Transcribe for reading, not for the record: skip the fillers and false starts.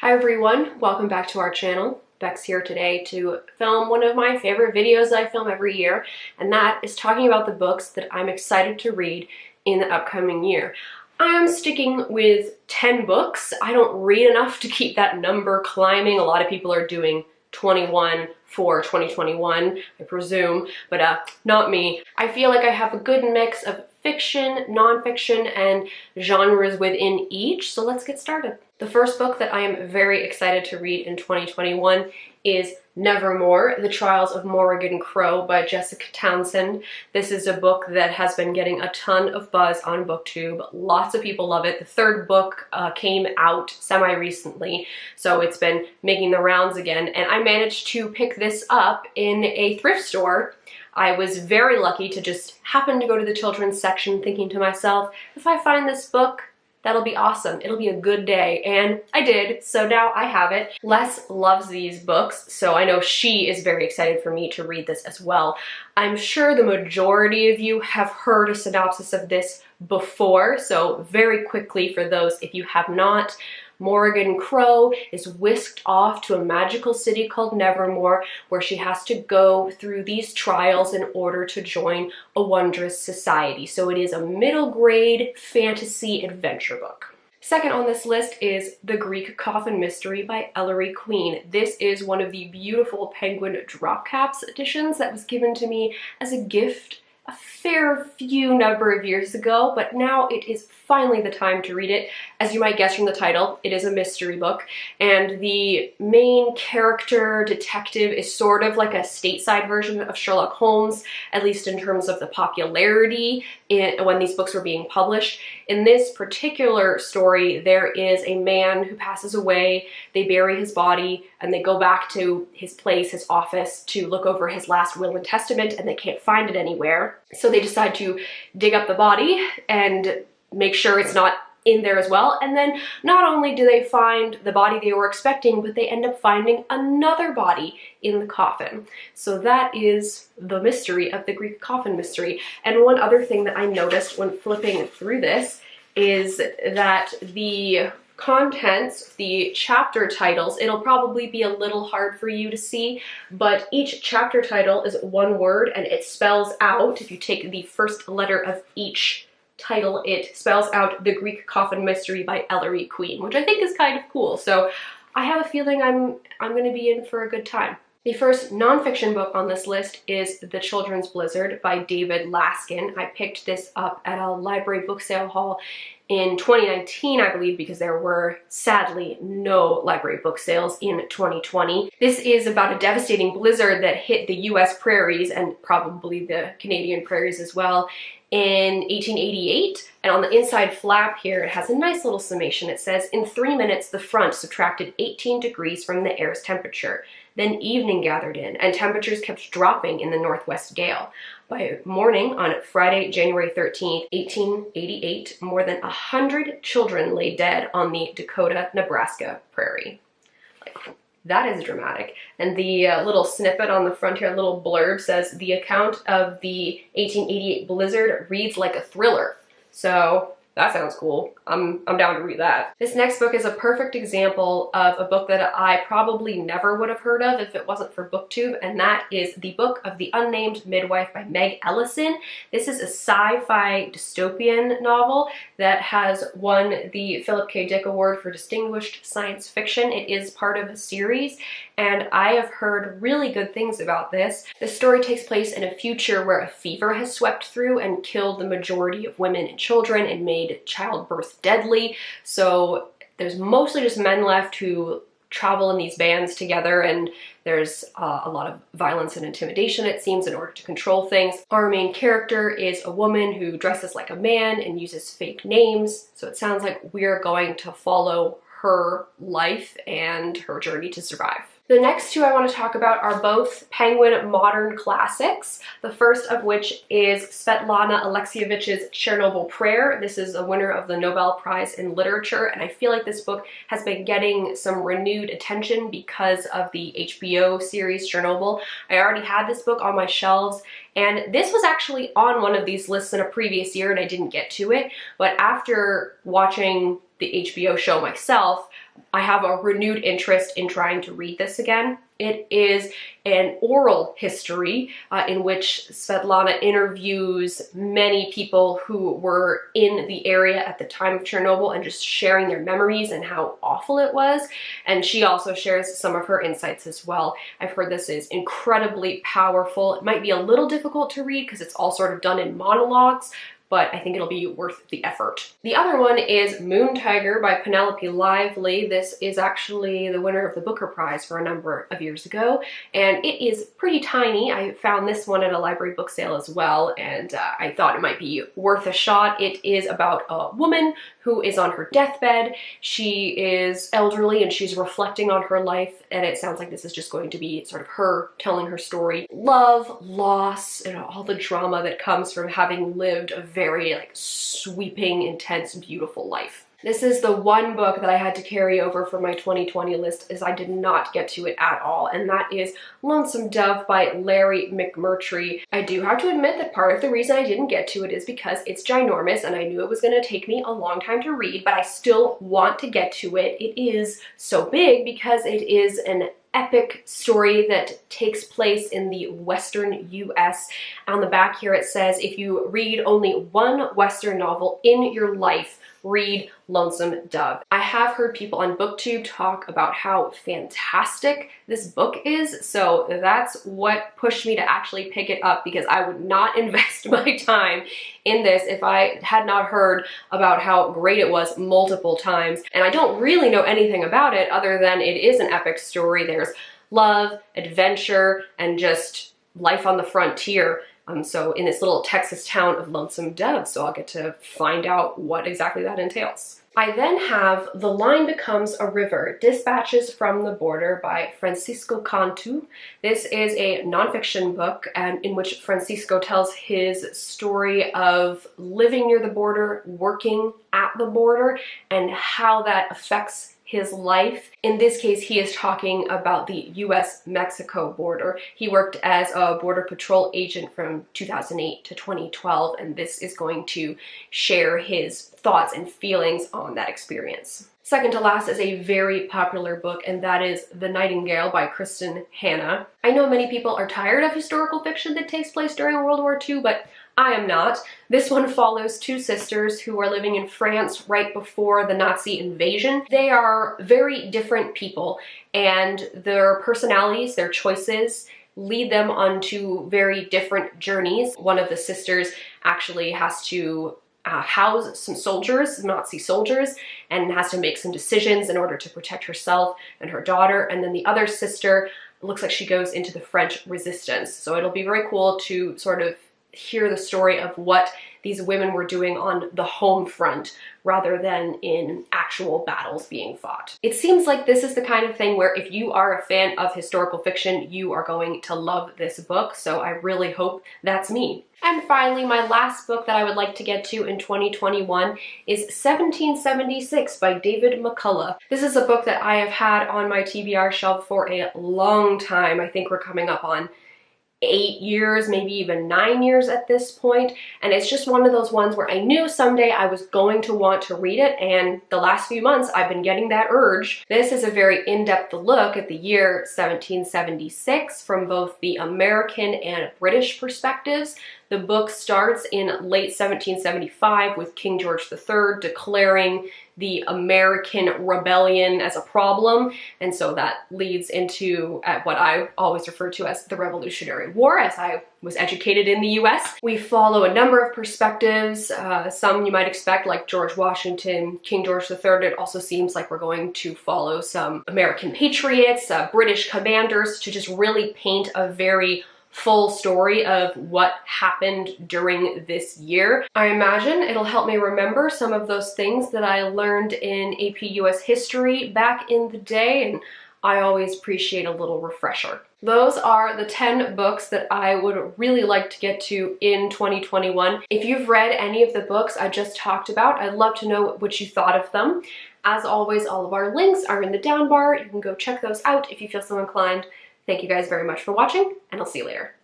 Hi everyone, welcome back to our channel. Bex here today to film one of my favorite videos that I film every year, and that is talking about the books that I'm excited to read in the upcoming year. I am sticking with 10 books. I don't read enough to keep that number climbing. A lot of people are doing 21 for 2021, I presume, but not me. I feel like I have a good mix of fiction, nonfiction, and genres within each, so let's get started. The first book that I am very excited to read in 2021 is Nevermore, The Trials of Morrigan Crow by Jessica Townsend. This is a book that has been getting a ton of buzz on BookTube. Lots of people love it. The third book came out semi-recently, so it's been making the rounds again, and I managed to pick this up in a thrift store. I was very lucky to just happen to go to the children's section thinking to myself, if I find this book, that'll be awesome. It'll be a good day. And I did, so now I have it. Les loves these books, so I know she is very excited for me to read this as well. I'm sure the majority of you have heard a synopsis of this before, so very quickly for those if you have not, Morrigan Crow is whisked off to a magical city called Nevermore, where she has to go through these trials in order to join a wondrous society. So it is a middle grade fantasy adventure book. Second on this list is The Greek Coffin Mystery by Ellery Queen. This is one of the beautiful Penguin drop caps editions that was given to me as a gift a fair few number of years ago, but now it is finally the time to read it. As you might guess from the title, it is a mystery book, and the main character detective is sort of like a stateside version of Sherlock Holmes, at least in terms of the popularity when these books were being published. In this particular story, there is a man who passes away, they bury his body, and they go back to his place, his office, to look over his last will and testament, and they can't find it anywhere. So they decide to dig up the body and make sure it's not in there as well. And then not only do they find the body they were expecting, but they end up finding another body in the coffin. So that is the mystery of The Greek Coffin Mystery. And one other thing that I noticed when flipping through this is that the contents, the chapter titles, it'll probably be a little hard for you to see, but each chapter title is one word and it spells out, if you take the first letter of each title, it spells out The Greek Coffin Mystery by Ellery Queen, which I think is kind of cool. So I have a feeling I'm going to be in for a good time. The first nonfiction book on this list is The Children's Blizzard by David Laskin. I picked this up at a library book sale haul in 2019, I believe, because there were sadly no library book sales in 2020. This is about a devastating blizzard that hit the US prairies and probably the Canadian prairies as well in 1888, and on the inside flap here, it has a nice little summation. It says, in 3 minutes, the front subtracted 18 degrees from the air's temperature. Then evening gathered in, and temperatures kept dropping in the northwest gale. By morning on Friday, January 13th, 1888, more than 100 children lay dead on the Dakota-Nebraska prairie. That is dramatic. And the little snippet on the front here, little blurb, says the account of the 1888 blizzard reads like a thriller. So that sounds cool. I'm down to read that. This next book is a perfect example of a book that I probably never would have heard of if it wasn't for BookTube, and that is The Book of the Unnamed Midwife by Meg Ellison. This is a sci-fi dystopian novel that has won the Philip K. Dick Award for Distinguished Science Fiction. It is part of a series, and I have heard really good things about this. This story takes place in a future where a fever has swept through and killed the majority of women and children and made childbirth deadly. So there's mostly just men left who travel in these bands together, and there's a lot of violence and intimidation, it seems, in order to control things. Our main character is a woman who dresses like a man and uses fake names, so it sounds like we're going to follow her life and her journey to survive. The next two I want to talk about are both Penguin modern classics, the first of which is Svetlana Alexievich's Chernobyl Prayer. This is a winner of the Nobel Prize in Literature, and I feel like this book has been getting some renewed attention because of the HBO series Chernobyl. I already had this book on my shelves, and this was actually on one of these lists in a previous year and I didn't get to it, but after watching the HBO show myself, I have a renewed interest in trying to read this again. It is an oral history in which Svetlana interviews many people who were in the area at the time of Chernobyl and just sharing their memories and how awful it was. And she also shares some of her insights as well. I've heard this is incredibly powerful. It might be a little difficult to read because it's all sort of done in monologues, but I think it'll be worth the effort. The other one is Moon Tiger by Penelope Lively. This is actually the winner of the Booker Prize for a number of years ago, and it is pretty tiny. I found this one at a library book sale as well, and I thought it might be worth a shot. It is about a woman who is on her deathbed. She is elderly and she's reflecting on her life, and it sounds like this is just going to be sort of her telling her story. Love, loss, and all the drama that comes from having lived a very sweeping, intense, beautiful life. This is the one book that I had to carry over from my 2020 list as I did not get to it at all, and that is Lonesome Dove by Larry McMurtry. I do have to admit that part of the reason I didn't get to it is because it's ginormous and I knew it was going to take me a long time to read, but I still want to get to it. It is so big because it is an epic story that takes place in the Western US. On the back here it says, if you read only one Western novel in your life, read Lonesome Dove. I have heard people on BookTube talk about how fantastic this book is, so that's what pushed me to actually pick it up, because I would not invest my time in this if I had not heard about how great it was multiple times. And I don't really know anything about it other than it is an epic story. There's love, adventure, and just life on the frontier. So in this little Texas town of Lonesome Dove, so I'll get to find out what exactly that entails. I then have The Line Becomes a River, Dispatches from the Border by Francisco Cantu. This is a nonfiction book in which Francisco tells his story of living near the border, working at the border, and how that affects his life. In this case, he is talking about the US-Mexico border. He worked as a Border Patrol agent from 2008 to 2012, and this is going to share his thoughts and feelings on that experience. Second to last is a very popular book, and that is The Nightingale by Kristen Hanna. I know many people are tired of historical fiction that takes place during World War II, but I am not. This one follows two sisters who are living in France right before the Nazi invasion. They are very different people, and their personalities, their choices, lead them onto very different journeys. One of the sisters actually has to house some soldiers, Nazi soldiers, and has to make some decisions in order to protect herself and her daughter. And then the other sister looks like she goes into the French resistance. So it'll be very cool to sort of hear the story of what these women were doing on the home front rather than in actual battles being fought. It seems like this is the kind of thing where if you are a fan of historical fiction, you are going to love this book, so I really hope that's me. And finally, my last book that I would like to get to in 2021 is 1776 by David McCullough. This is a book that I have had on my TBR shelf for a long time. I think we're coming up on 8 years, maybe even 9 years at this point, and it's just one of those ones where I knew someday I was going to want to read it, and the last few months I've been getting that urge. This is a very in-depth look at the year 1776 from both the American and British perspectives. The book starts in late 1775 with King George III declaring the American rebellion as a problem, and so that leads into what I always refer to as the Revolutionary War, as I was educated in the US. We follow a number of perspectives, some you might expect like George Washington, King George III. It also seems like we're going to follow some American patriots, British commanders, to just really paint a very full story of what happened during this year. I imagine it'll help me remember some of those things that I learned in AP US history back in the day, and I always appreciate a little refresher. Those are the 10 books that I would really like to get to in 2021. If you've read any of the books I just talked about, I'd love to know what you thought of them. As always, all of our links are in the down bar. You can go check those out if you feel so inclined. Thank you guys very much for watching, and I'll see you later.